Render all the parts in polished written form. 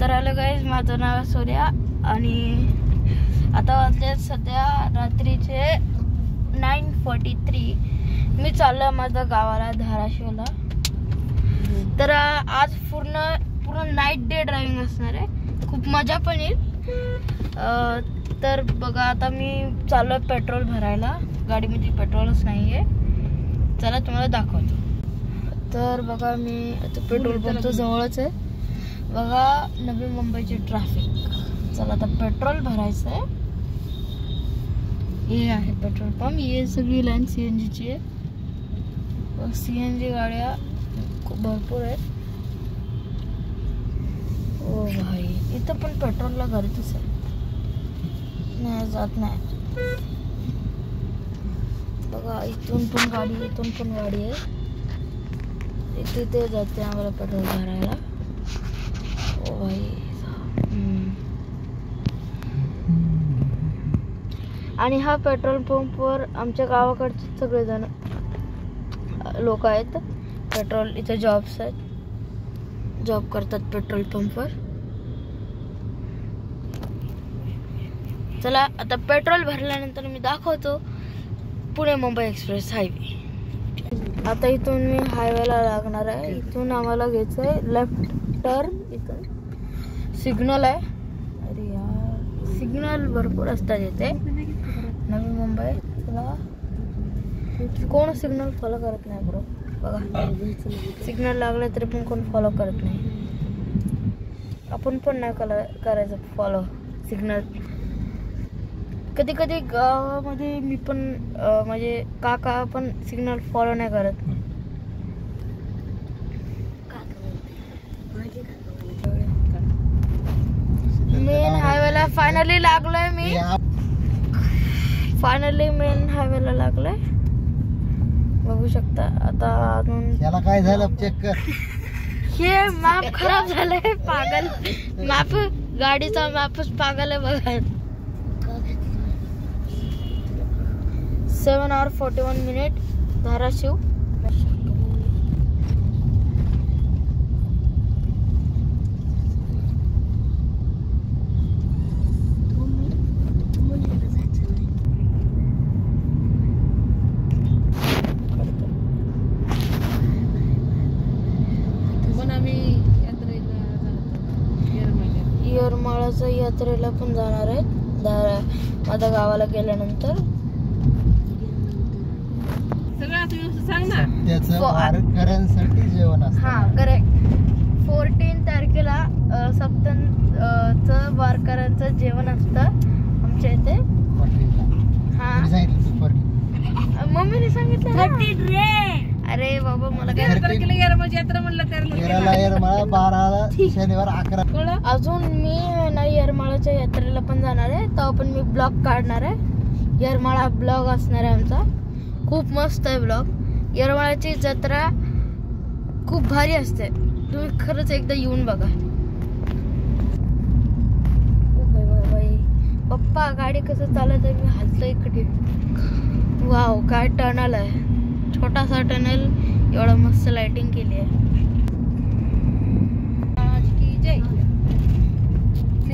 तर hello guys, माझं नाव आहे सूर्या आणि आता वाजले सध्या रात्रीचे 9:43. मी चाललो आहे माझ्या गावाला धाराशिवला. तर आज पूर्ण नाईट डे ड्रायव्हिंग असणार आहे. खूप मजा पण येईल. तर बघा, आता मी चाललो आहे पेट्रोल भरायला. गाडीमध्ये पेट्रोलच नाही आहे. चला तुम्हाला दाखवतो. तर बघा, मी आता पेट्रोल पंप जवळच आहे. बघा, नवी मुंबईची ट्रॅफिक. चला आता पेट्रोल भरायचं आहे. हे आहे पेट्रोल पंप. ही सगळी लाईन CNGची आहे. CNG गाड्या खूप भरपूर आहेत. ओ भाई, इथं पण पेट्रोलला गर्दीच आहे. नाही जात नाही. बघा, इथून पण गाडी आहे. इथे जाते आम्हाला पेट्रोल भरायला. ओ भाई, आणि हा पेट्रोल पंपवर आमच्या गावाकडचे सगळेजण लोक आहेत. पेट्रोल इथे जॉब करतात पेट्रोल पंपवर. चला आता पेट्रोल भरल्यानंतर मी दाखवतो पुणे मुंबई एक्सप्रेस हायवे. आता इथून मी हायवेला लागणार आहे. इथून आम्हाला घ्यायचं आहे लेफ्ट टर्न. इथून सिग्नल आहे. अरे यार, सिग्नल भरपूर असतात इथे नवी मुंबई. चला, कोण सिग्नल फॉलो करत नाही ब्रो. बघा, सिग्नल लागले तरी पण कोण फॉलो करत नाही. आपण पण नाही करायचं फॉलो सिग्नल. कधी कधी गावामध्ये मी पण म्हणजे काका पण सिग्नल फॉलो नाही करत. मेन हायवेला फायनली लागलोय मी. मेन हायवेला लागलोय. बघू शकता. आता अजून याला काय झालं चेक कर. हे मॅप खराब झालंय. पागल मॅप, गाडीचा मॅपच पागल आहे. बघा, 7 hours 41 minutes धाराशिव. येरमाळ्याच्या यात्रेला पण जाणार आहेत माझ्या गावाला गेल्यानंतर. वारकऱ्यांसाठी जेवण असतं. हा करेक्ट. 14 तारखेला सप्तनचं वारकऱ्यांचं जेवण असतं आमच्या इथे. हा, मम्मीने सांगितलं. अरे बाबा, मला काय शनिवार 11. अजून मी ना येरमाळ्याच्या यात्रेला पण जाणार आहे. तेव्हा पण मी ब्लॉग काढणार आहे. येरमाळा ब्लॉग असणार आहे आमचा. खूप मस्त आहे ब्लॉग. येरमाळ्याची जत्रा खूप भारी असते. तुम्ही खरंच एकदा येऊन बघा. पप्पा, गाडी कसं चालत आहे. मी हलतो इकडे. वाव, काय टनल आहे. छोटासा टनल, एवढा मस्त लाइटिंग केली आहे.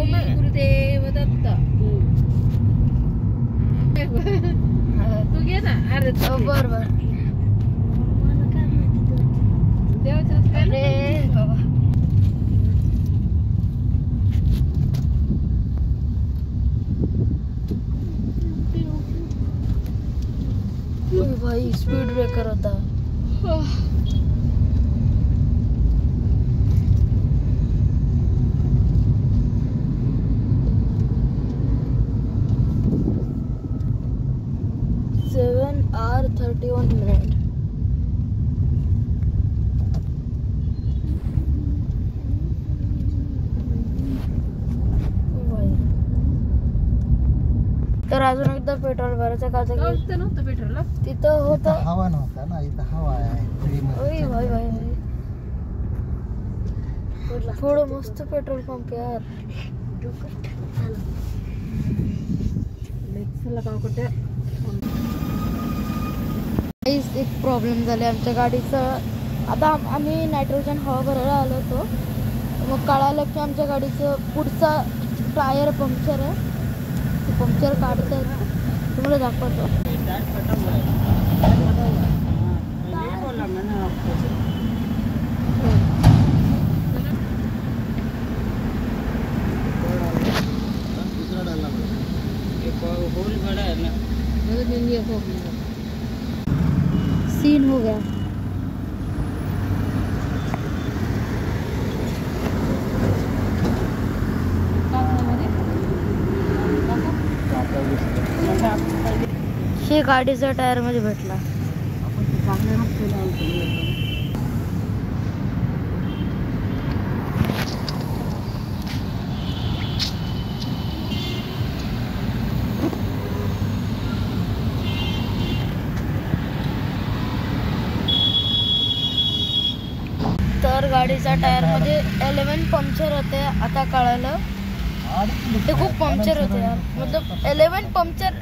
गुरुदेव दत्त. तू घे ना. अरे बर अरे बाबा, भाई स्पीड ब्रेकर होता. Seven hours 31 minutes. तर अजून एकदा पेट्रोल भरायचं का नव्हतं. पेट्रोल तिथं होतं. हवा नव्हता ना, इथं हवा आहे. थोडं मस्त पेट्रोल पंप यार. एक प्रॉब्लेम झाले आमच्या गाडीचं. आता आम्ही नायट्रोजन हवा भरायला आलो होतो. मग कळालं की आमच्या गाडीचं पुढचा टायर पंक्चर आहे. ते पंक्चर काढत आहे, तुम्हाला दाखवतो. सीन हो गया. हे गाडीचा टायर मध्ये भेटला. तर गाडीच्या टायर मध्ये 11 पंक्चर होते. आता कळालं ते खूप पंक्चर होते यार. मतलब 11 पंक्चर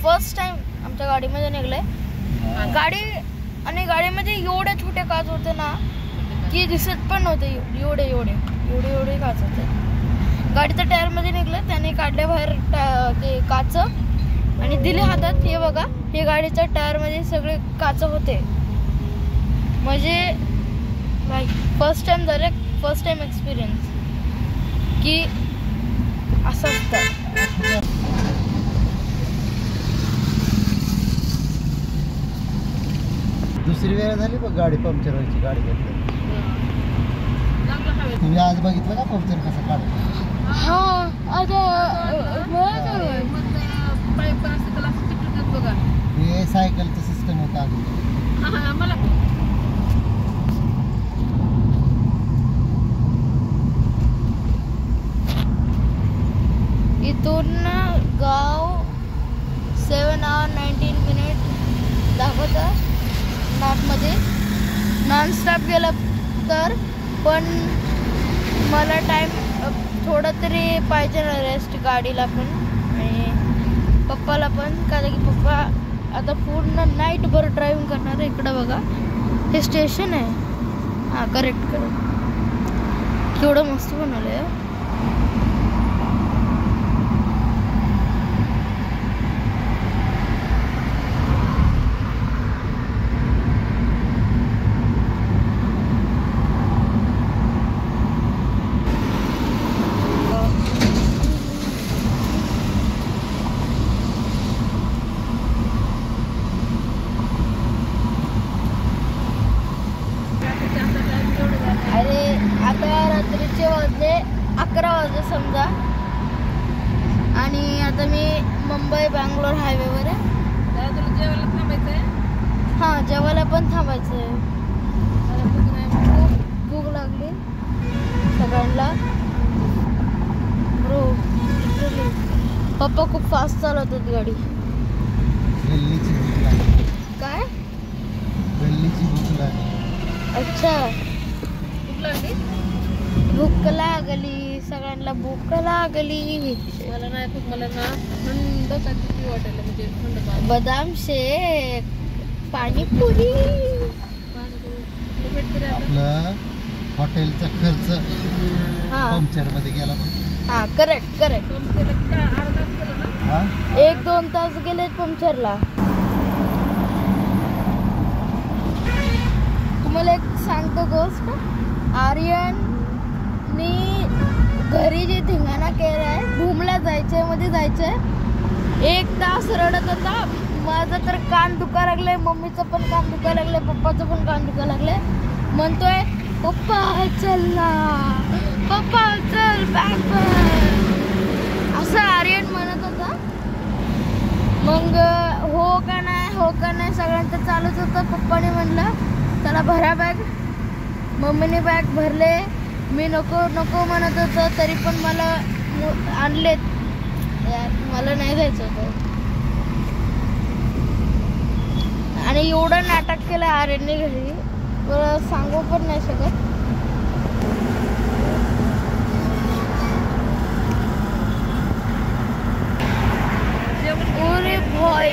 फर्स्ट टाइम आमच्या गाडीमध्ये निघले. गाडी आणि गाडीमध्ये एवढे छोटे काच होते ना की दिसत पण नव्हते. एवढे एवढे एवढे एवढे काच होते. गाडीच्या टायर मध्ये निघले, त्याने काढले बाहेर ते काच आणि दिले हातात. हे बघा, हे गाडीच्या टायर मध्ये सगळे काच होते. म्हणजे first time direct first time experience की असं असतं. दुसरी वेळ झाली बघ गाडी पंक्चर व्हायची. गाडी घेतली तुम्ही आज बघितलं का पंक्चर कसं काढतो? हा, हे सायकलचं सिस्टम होतं आधी. इथून गाव 7 hours 19 minutes दाखवतं मॅपमध्ये. नॉन स्टॉप गेलं तर पण मला टाइम थोडं तरी पाहिजे ना रेस्ट गाडीला पण आणि पप्पाला पण. कारण की पप्पा आता पूर्ण नाईटभर ड्रायव्हिंग करणार आहे. इकडं बघा, हे स्टेशन आहे. हां, करेक्ट. केवढं मस्त बनवलं आहे. रात्रीचे वाजले 11 वाजले समजा. आणि आता मी मुंबई बँगलोर हायवेवर आहे. तुला जेवायला थांबायचं आहे? हां, जेवायला पण थांबायचं आहे. खूप भूक लागली सगळ्यांना. ब्रो पप्पा खूप फास्ट चालवतात गाडी. काय? अच्छा, भूक लागली सगळ्यांना. भूक लागली. मला नाही खूप. मला ना थंड काहीतरी वाटायला, म्हणजे थंड बदाम शेक, पाणीपुरी. आपलं हॉटेलचा खर्च पंक्चर मध्ये गेला. हा, करेक्ट. 1-2 तास गेले पंक्चरला. तुम्हाला एक सांगतो गोष्ट. आर्यन मी घरी जे धिंगाणा केलाय, भूमला जायचंय, मध्ये जायचंय, 1 तास रडत होता. माझं तर कान दुखा लागलंय, मम्मीचं पण कान दुखा लागलंय, पप्पाचं पण कान दुखा लागलंय. म्हणतोय पप्पा चल ना, पप्पा चल बॅग असं आर्यन म्हणत होता. मग हो का नाही सगळ्यांचं चालूच होतं. पप्पाने म्हणलं चला भरा बॅग. मम्मीने बॅग भरले. मी नको म्हणत होतो, तरी पण मला आणलेत. यार मला नाही जायचं होतं. आणि एवढं नाटक केलं आर्यनने घरी, सांगू पण नाही शकत. अरे भाई,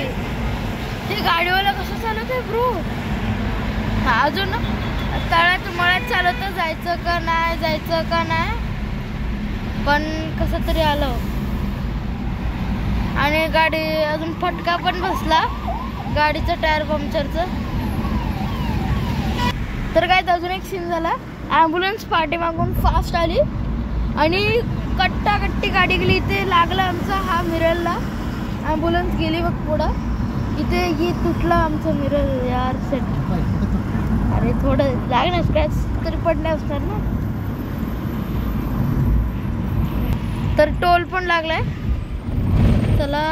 ते गाडीवाला कसं चालत आहे ब्रो. अजून तळ्यात मळ्यात चालवतं जायचं का नाही पण कसं तरी आलं आणि गाडी अजून फटका पण बसला गाडीचं टायर पंक्चरचं. तर काय अजून एक सीन झाला. ॲम्ब्युलन्स पाठीमागून फास्ट आली आणि कट्टी गाडी गेली. इथे लागला आमचा हा मिररला. ॲम्ब्युलन्स गेली बघ पुढं. इथे तुटला आमचं मिरर यार सेट. अरे थोडं लागणार स्क्रॅच तरी पडले असणार ना. तर टोल पण लागलाय. चला.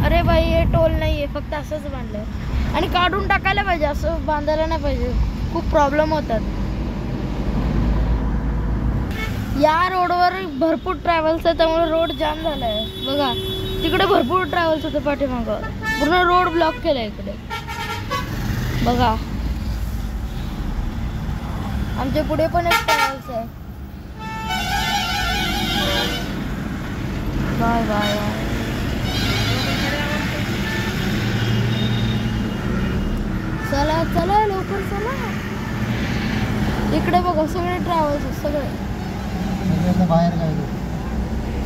अरे बाई हे टोल नाहीये फक्त असंच बांधलंय आणि काढून टाकायला पाहिजे असं बांधायला नाही पाहिजे. खूप प्रॉब्लेम होतात. या रोडवर भरपूर ट्रॅव्हल्स आहे त्यामुळे रोड जाम झालाय बघा. तिकडे भरपूर ट्रॅव्हल्स होते पाठीमागं पूर्ण रोड ब्लॉक केलाय इकडे बघा. आमच्या पुढे पण एक ट्रॅव्हल्स आहे. Bye bye bye. चला चला लवकर चला. इकडे बघा सगळे ट्रॅव्हल्स आहेत बाहेर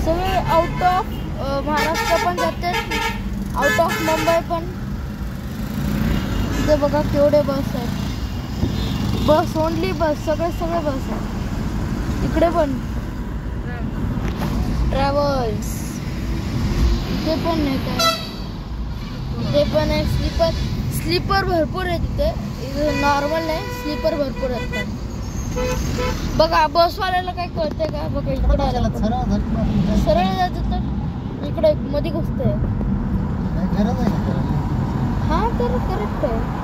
सगळे आउट ऑफ महाराष्ट्र पण जाते आउट ऑफ मुंबई पण. इथे बघा केवढे बस आहेत. बस ओनली बस सगळे बस आहेत. इकडे पण ट्रॅव्हल्स. इथे पण नाही काय. इथे पण आहे स्लीपर भरपूर आहे तिथे. नॉर्मल नाही स्लीपर भरपूर असतात बघा. बसवाल्याला काय कळते का बघा. इकडे सरळ जायचं तर इकडे मध्ये घुसतंय. हा तर करेक्ट आहे.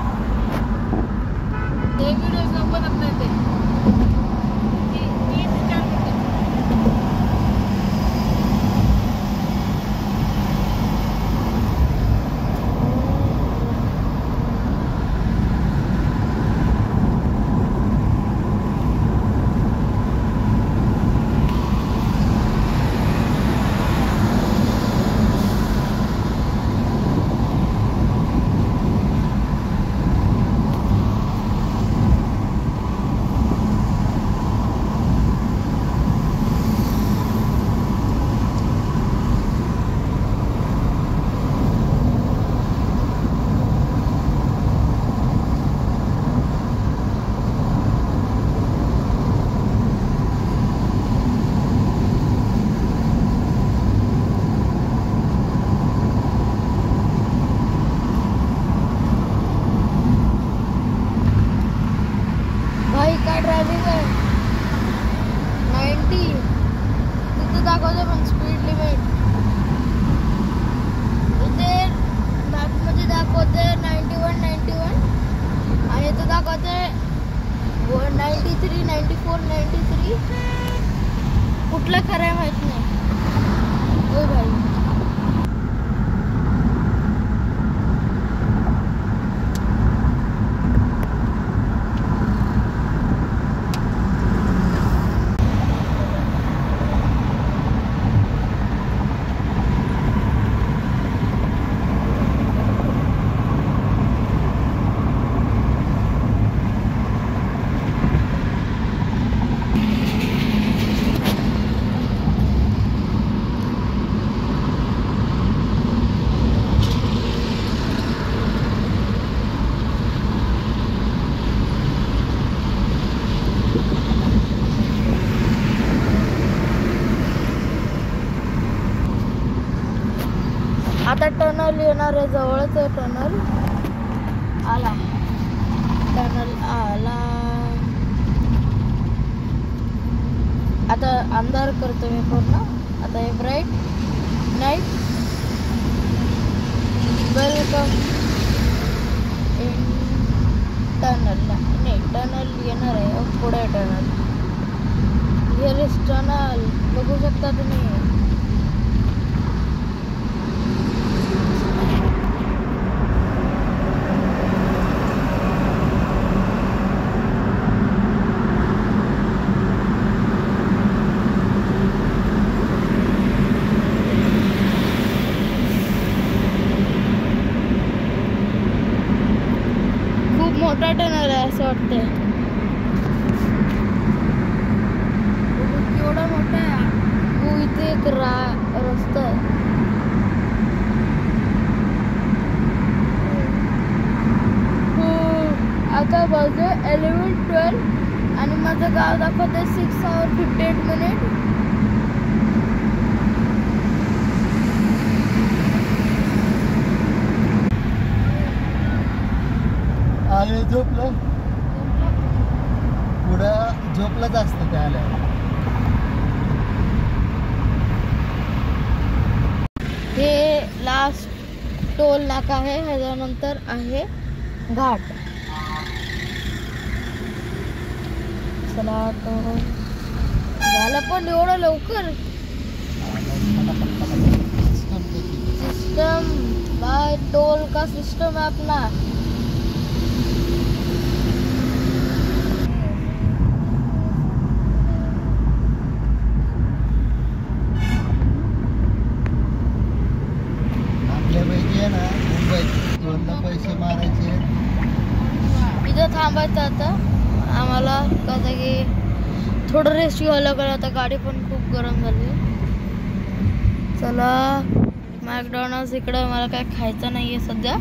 ड्रायव्हिंग आहे 90. तिथे दाखवते पण स्पीड लिमिट. इथे मॅपमध्ये दाखवते 91 आणि इथे दाखवते 93 94 93. कुठलं खरं आहे माहित नाही. ओ भाई आता टनल येणार आहे. जवळच आहे टनल. आला टनल आला. आता अंधार करतो मी पूर्ण. आता हे bright night. Welcome in tunnel. नाही टनल येणार आहे पुढे. Tunnel here is tunnel. बघू शकता तुम्ही. मोठा टनल आहे असं वाटतंय. एक रस्ता आहे. आता वाजले 11:12 आणि माझं गाव दाखवते 6 hours 58 minutes. आले झोपलं पुढं झोपलंच असतं त्याला. हे लास्ट टोल नाका आहे. ह्याच्यानंतर आहे घाट. चला झालं पण एवढं लवकर. सिस्टम बाय टोल का सिस्टम है अपना. आपल्यापैकी आहे ना मुंबईत दोनदा पैसे मारायचे. इथं थांबायचं आता आम्हाला कसं की थोडं रेस्ट घ्यावं लागेल. आता गाडी पण खूप गरम झाली. चला मॅकडॉनल्ड्स इकडं मला काय खायचं नाही आहे सध्या.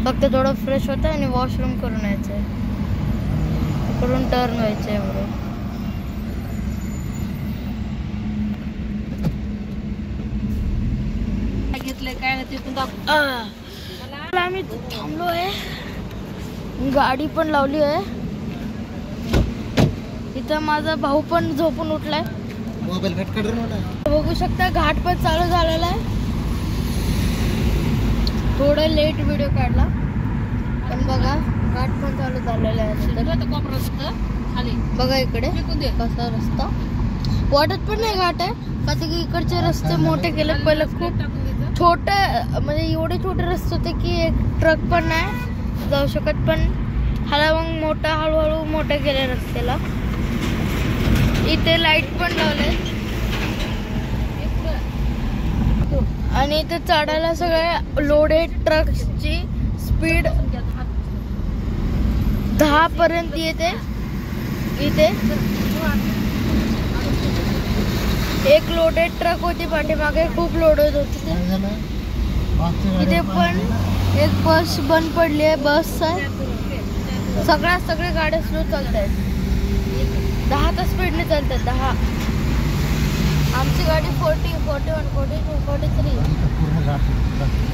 फक्त थोडं फ्रेश होतं आणि वॉशरूम करून यायचं आहे. इकडून टर्न व्हायचं आहे बरोबर. घेतलंय काय ते पण दाखव. आम्ही थांबलो आहे. गाडी पण लावली आहे. इथं माझा भाऊ पण झोपून उठलाय. मोबाईल कट करून बघू शकता घाट पण चालू झालेला आहे. थोडं लेट व्हिडिओ काढला पण बघा घाट पण चालू झालेला आहे. खाली बघा इकडे कसा रस्ता वाटत पण नाही घाट आहे. का की इकडचे रस्ते मोठे केले. पहिले खूप छोटे म्हणजे एवढे छोटे रस्ते होते की एक ट्रक पण नाही जाऊ शकत. पण हाला मग मोठा हळूहळू मोठे केले रस्त्याला. इथे लाईट पण लावले आणि इथे चढायला सगळ्या लोडेड ट्रक्सची स्पीड 10 पर्यंत येते. इथे एक लोडेड ट्रक होती पाठीमागे खूप लोडेड होती. इथे पण एक बस बंद पडली आहे. बस आहे. सगळ्या गाड्या स्लो चालत आहेत. 10च्या स्पीडने चालतात. 10. आमची गाडी 40, 41, 42, 43.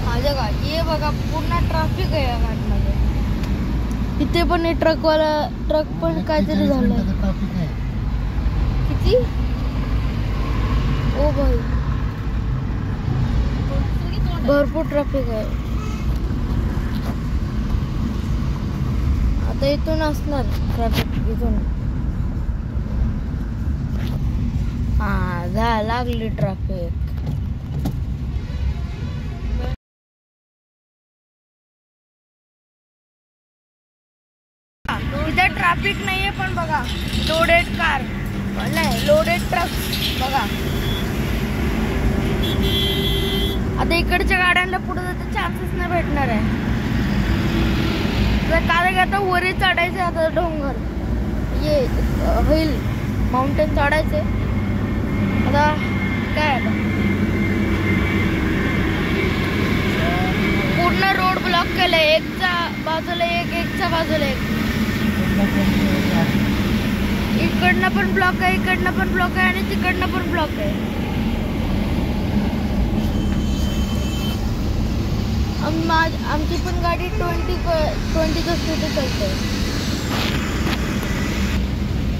माझ्या गाडी ये बघा पूर्ण ट्रॅफिक आहे या घाटमध्ये. इथे पण ट्रक पण काहीतरी झालं. किती ओ भाई भरपूर ट्रॅफिक आहे. आता इथून असणार ट्रॅफिक. इथून हा लागली ट्रॅफिक. इथं ट्रॅफिक नाहीये पण बघा लोडेड कार नाही लोडेड ट्रक बघा. आता इकडच्या गाड्यांना पुढे जायचे चान्सेस नाही भेटणार आहे. कारण आता वरी चढायचे. आता डोंगर ये हिल माउंटेन चढायचे. आता काय पूर्ण रोड ब्लॉक केलाय. एकच्या बाजूला एकच्या बाजूला एक. इकडनं पण ब्लॉक आहे. इकडनं पण ब्लॉक आहे आणि तिकडनं पण ब्लॉक आहे. आमची पण गाडी 20च्या स्पीड चालते.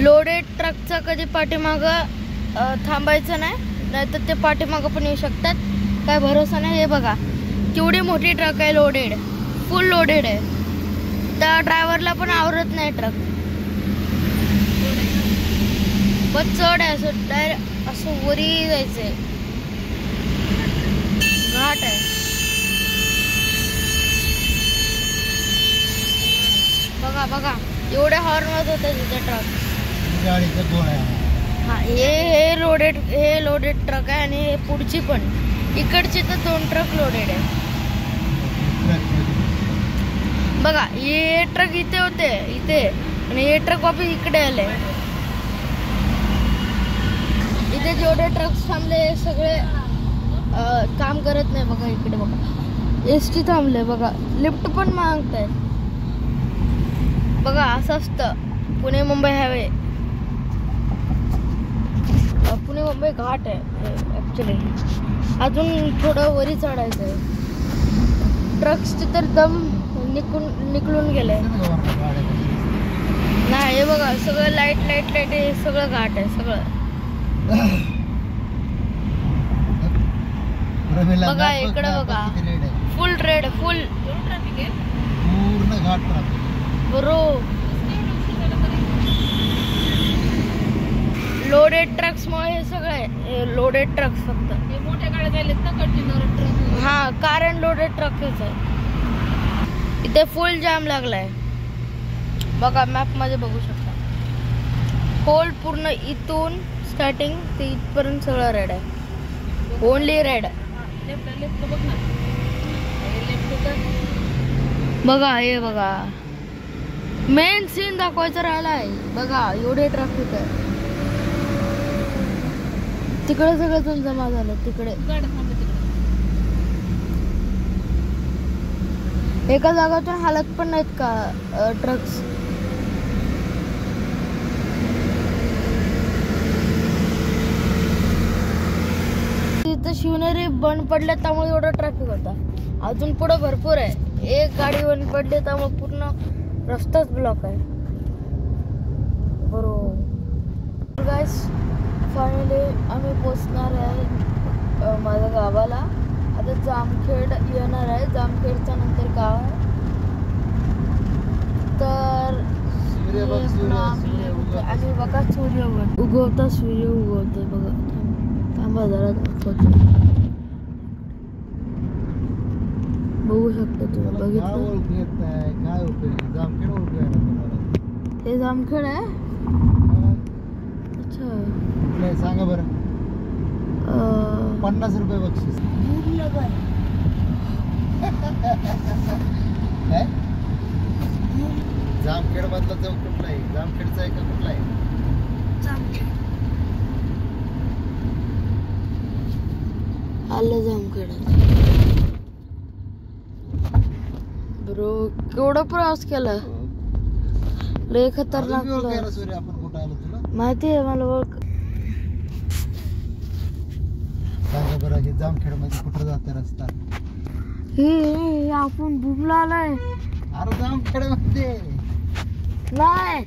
लोडेड ट्रकचा कधी पाठीमागं थांबायचं नाही तर ते पाठीमागं पण येऊ शकतात. काय भरोसा नाही. हे बघा केवढी मोठी ट्रक आहे. लोडेड फुल लोडेड आहे. त्या ड्रायव्हरला पण आवरत नाही ट्रक. बस चढ आहे असं डायरेक्ट असं वरी जायचंय. घाट आहे. बघा एवढे हॉर्न वाजत होते तिथे ट्रक. हा हे लोडेड ट्रक आहे आणि हे पुढची पण इकडची तर 2 ट्रक लोडेड आहे. बघा हे ट्रक इथे होते इथे आणि हे ट्रक वापस इकडे आले. इथे जेवढे ट्रक्स थांबले सगळे काम करत नाही बघा. इकडे बघा एसटी थांबले बघा. लिफ्ट पण मागताय बघा. असं असतं पुणे मुंबई हायवे. पुणे मुंबई घाट आहे ऍक्च्युली. अजून थोडं वरी चढायचं आहे. ट्रक्सचे तर दम निकलून गेले. नाही हे बघा सगळं लाईट लाईट लाईट हे सगळं घाट आहे सगळं. बघा इकडे बघा फुल रेड फुल ट्रॅफिक आहे. पूर्ण घाट ट्रॅफिक. बरोबर. लोडेड ट्रक्स मुळे हे सगळे लोडेड ट्रक्स फक्त हे मोठ्या गाड्या झालेत ना कंटेनर ट्रक. हा कारण लोडेड ट्रकच आहे. इथे फुल जाम लागलाय बघा. मॅप मध्ये बघू शकता. होल पूर्ण इथून स्टार्टिंग ते इथपर्यंत सगळं रेड आहे. Only red. लेफ्ट बघ ना. लेफ्ट बघा हे बघा मेन सीन दाखवायचं राहिलाय बघा. एवढे ट्रॅफिक आहे. तिकडे सगळं जमा झालं. तिकडे गाड्या थांबल्या तिकडे. एका जागातून हालत पण नाहीत का ट्रक्स. तिथं शिवनेरी बंद पडल्या त्यामुळे एवढा ट्रॅफिक होता. अजून पुढे भरपूर आहे. एक गाडी बंद पडली त्यामुळे पूर्ण रस्ताच ब्लॉक आहे. बरोबर गाईस फायनली आम्ही पोचणार आहे माझ्या गावाला. आता जामखेड येणार आहे. जामखेडच्या नंतर गाव आहे. तर आणि बघा सूर्य उगवता. सूर्य उगवतोय बघा. थांबा जरा दाखवतो. बघू शकता तुम्ही. बघितलं हे जामखेड आहे. अच्छा सांगा बरं. 50 रुपये बक्षीस. जामखेड मधला चौक कुठला आहे? जामखेडचा आहे का कुठला आहे? आलं जामखेड. ब्रो केवढा प्रवास केला. लय खतरनाक आपण कुठं आलो तुला माहिती आहे मला. ओळख सांगा बरं. हे जामखेड मध्ये कुठं जाते रस्ता? हे आपण भूमला आलोय. अरे जामखेड मध्ये नाही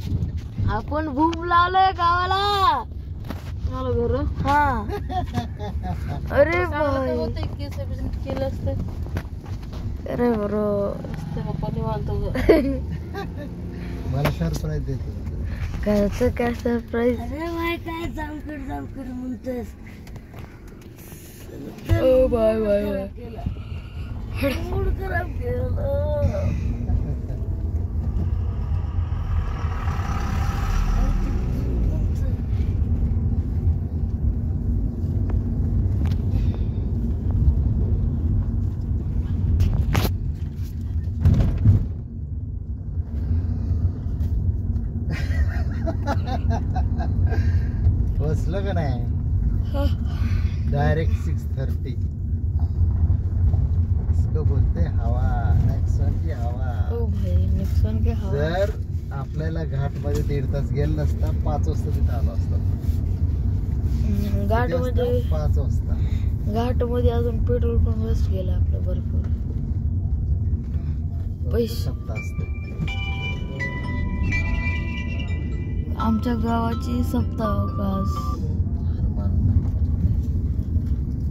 आपण भूमला आलोय गावाला. मला घर हा. अरे केलं असतं. अरे बरो पप्पा निवांत. मला सरप्राईज देतो. काय सरप्राईज. अरे बाय काय जामखेड म्हणतोस. ओ बाय बाय मूड खराब केलं. बसलं का नाही? डायरेक्ट 6:30. इसको बोलते हवा. नेक्सॉन की हवा. ओ भाई नेक्सॉन की हवा. जर आपल्याला घाट मध्ये 1.5 तास गेला नसता 5 वाजता तिथे आलो असतो. घाट मध्ये 5 वाजता. घाट मध्ये अजून पेट्रोल पण वेस्ट गेला आपलं भरपूर. पैसे सप्ताह असते. आमच्या गावाची सप्ताह.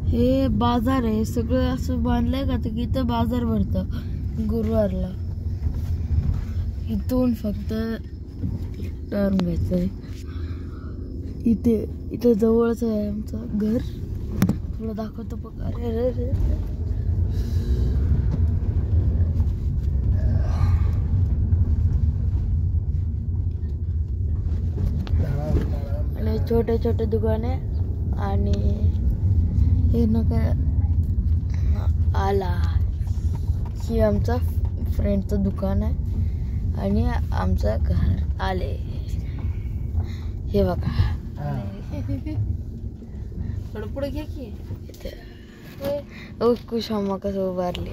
हे बाजार आहे सगळं असं बांधलंय का. तर इथं बाजार भरतं गुरुवारला. इथून फक्त टर्न घ्यायचंय. इथे जवळच आहे आमचं घर. तुला दाखवतो बघ. अरे रे रे आणि छोटे छोटे दुकाने. आणि हे नका आला. ही आमचा फ्रेंडचं दुकान आहे आणि आमचं घर आले. हे बघा थोडं पुढे घे की इथे होय. कुशाम्मा कसं उभारली.